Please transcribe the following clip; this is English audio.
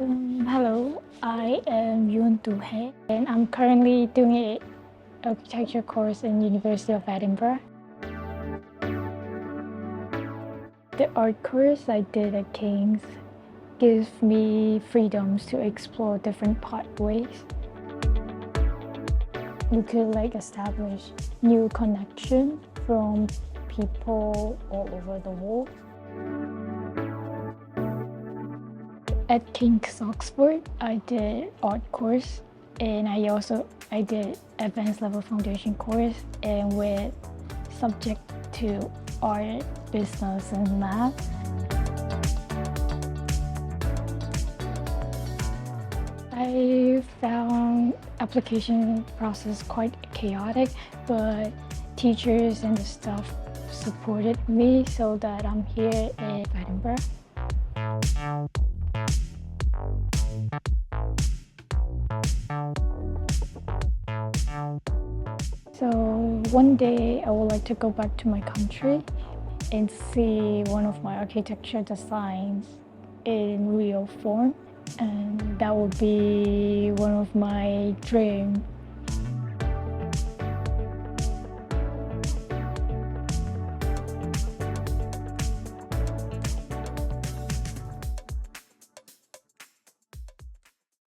Hello, I am Yone and I'm currently doing an architecture course in University of Edinburgh. The art course I did at King's gives me freedoms to explore different pathways. You could establish new connection from people all over the world. At King's Oxford, I did art course and I did advanced level foundation course and with subject to art, business and math. I found application process quite chaotic, but teachers and the staff supported me so that I'm here in Edinburgh. So one day I would like to go back to my country and see one of my architecture designs in real form, and that would be one of my dreams.